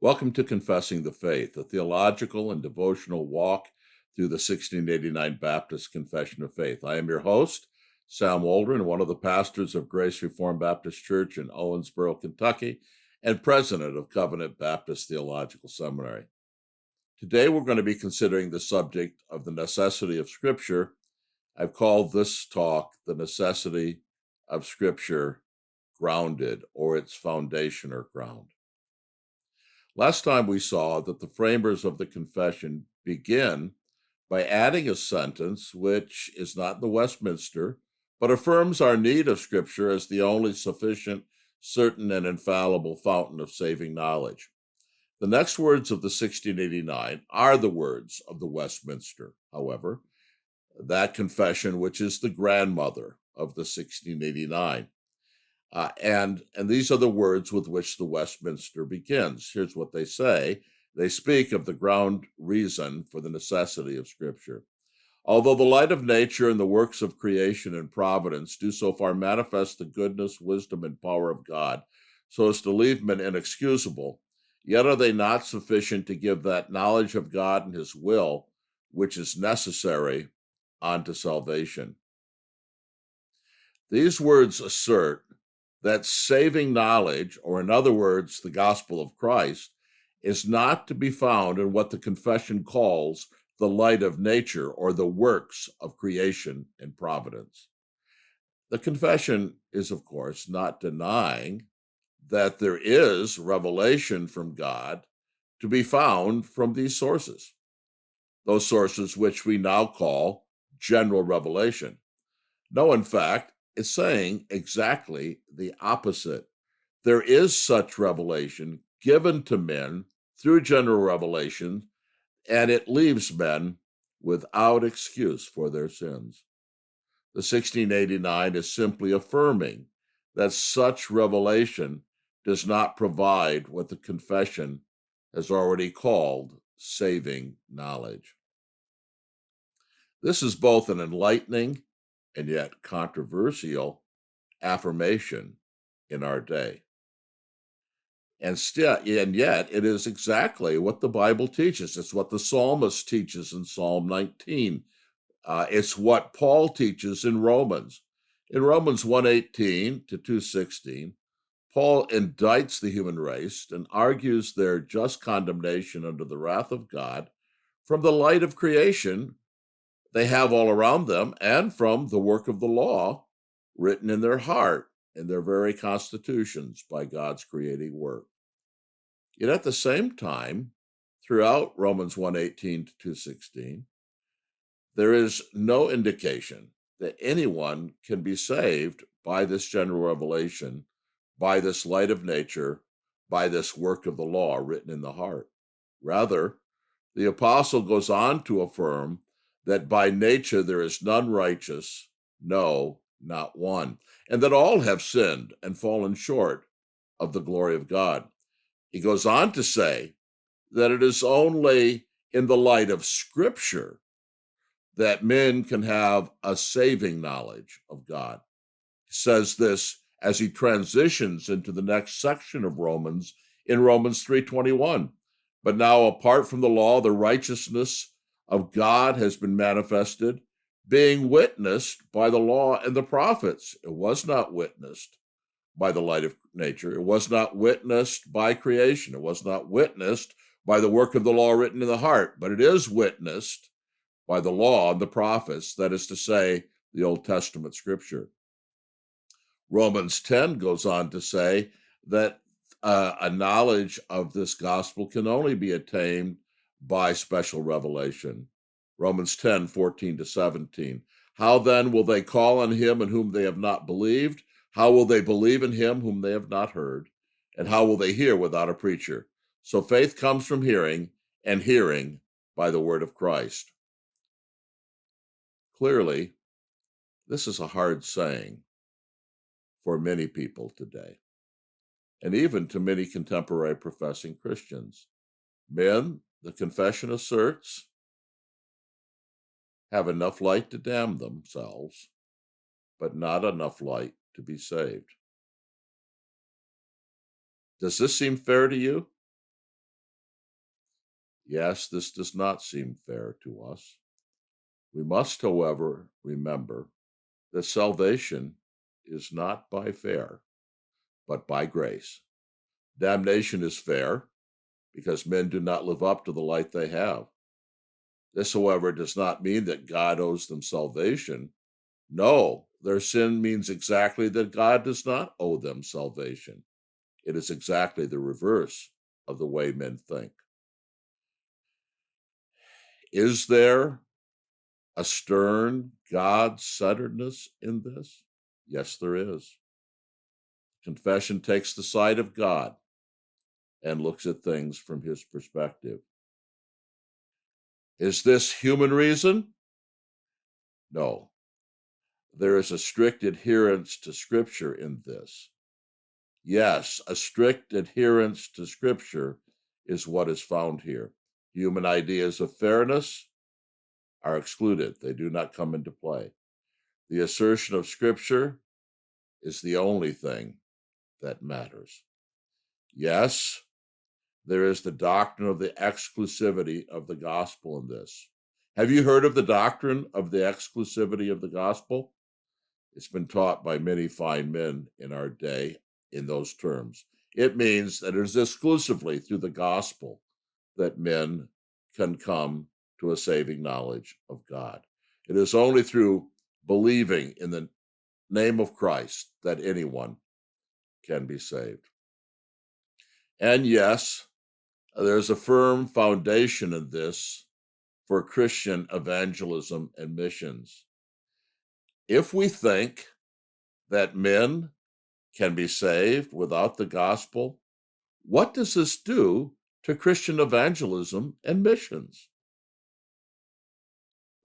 Welcome to Confessing the Faith, a theological and devotional walk through the 1689 Baptist Confession of Faith. I am your host, Sam Waldron, one of the pastors of Grace Reformed Baptist Church in Owensboro, Kentucky, and president of Covenant Baptist Theological Seminary. Today, we're going to be considering the subject of the necessity of Scripture. I've called this talk The Necessity of Scripture Grounded, or its foundation or ground. Last time we saw that the framers of the confession begin by adding a sentence which is not in the Westminster, but affirms our need of Scripture as the only sufficient, certain, and infallible fountain of saving knowledge. The next words of the 1689 are the words of the Westminster, however, that confession which is the grandmother of the 1689. And these are the words with which the Westminster begins. Here's what they say. They speak of the ground reason for the necessity of Scripture. Although the light of nature and the works of creation and providence do so far manifest the goodness, wisdom, and power of God, so as to leave men inexcusable, yet are they not sufficient to give that knowledge of God and his will which is necessary unto salvation. These words assert that saving knowledge, or in other words, the gospel of Christ, is not to be found in what the confession calls the light of nature or the works of creation and providence. The confession is, of course, not denying that there is revelation from God to be found from these sources, those sources which we now call general revelation. No, in fact, it's saying exactly the opposite. There is such revelation given to men through general revelation, and it leaves men without excuse for their sins. The 1689 is simply affirming that such revelation does not provide what the confession has already called saving knowledge. This is both an enlightening and yet controversial affirmation in our day. And yet it is exactly what the Bible teaches. It's what the psalmist teaches in Psalm 19. It's what Paul teaches in Romans. In Romans 1:18 to 2:16, Paul indicts the human race and argues their just condemnation under the wrath of God from the light of creation they have all around them, and from the work of the law written in their heart, in their very constitutions by God's creating work. Yet at the same time, throughout Romans 1:18 to 2:16, there is no indication that anyone can be saved by this general revelation, by this light of nature, by this work of the law written in the heart. Rather, the apostle goes on to affirm that by nature there is none righteous, no, not one, and that all have sinned and fallen short of the glory of God. He goes on to say that it is only in the light of Scripture that men can have a saving knowledge of God. He says this as he transitions into the next section of Romans in Romans 3:21. But now, apart from the law, the righteousness of God has been manifested, being witnessed by the law and the prophets. It was not witnessed by the light of nature. It was not witnessed by creation. It was not witnessed by the work of the law written in the heart, but it is witnessed by the law and the prophets, that is to say, the Old Testament scripture. Romans 10 goes on to say that a knowledge of this gospel can only be attained by special revelation. Romans 10:14 to 17. How then will they call on him in whom they have not believed? How will they believe in him whom they have not heard? And how will they hear without a preacher? So faith comes from hearing, and hearing by the word of Christ. Clearly, this is a hard saying for many people today, and even to many contemporary professing Christians. Men, the confession asserts, have enough light to damn themselves, but not enough light to be saved. Does this seem fair to you? Yes, this does not seem fair to us. We must, however, remember that salvation is not by fair, but by grace. Damnation is fair because men do not live up to the light they have. This, however, does not mean that God owes them salvation. No, their sin means exactly that God does not owe them salvation. It is exactly the reverse of the way men think. Is there a stern God-centeredness in this? Yes, there is. Confession takes the side of God and looks at things from his perspective. Is this human reason? No. There is a strict adherence to Scripture in this. Yes, a strict adherence to Scripture is what is found here. Human ideas of fairness are excluded, they do not come into play. The assertion of Scripture is the only thing that matters. Yes, there is the doctrine of the exclusivity of the gospel in this. Have you heard of the doctrine of the exclusivity of the gospel? It's been taught by many fine men in our day in those terms. It means that it is exclusively through the gospel that men can come to a saving knowledge of God. It is only through believing in the name of Christ that anyone can be saved. And yes, there's a firm foundation in this for Christian evangelism and missions. If we think that men can be saved without the gospel, what does this do to Christian evangelism and missions?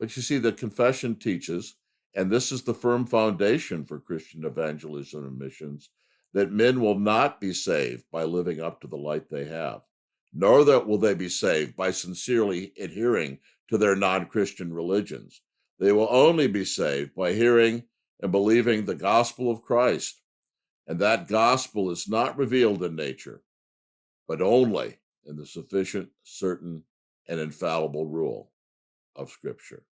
But you see, the confession teaches, and this is the firm foundation for Christian evangelism and missions, that men will not be saved by living up to the light they have, nor that will they be saved by sincerely adhering to their non-Christian religions. They will only be saved by hearing and believing the gospel of Christ. And that gospel is not revealed in nature, but only in the sufficient, certain, and infallible rule of Scripture.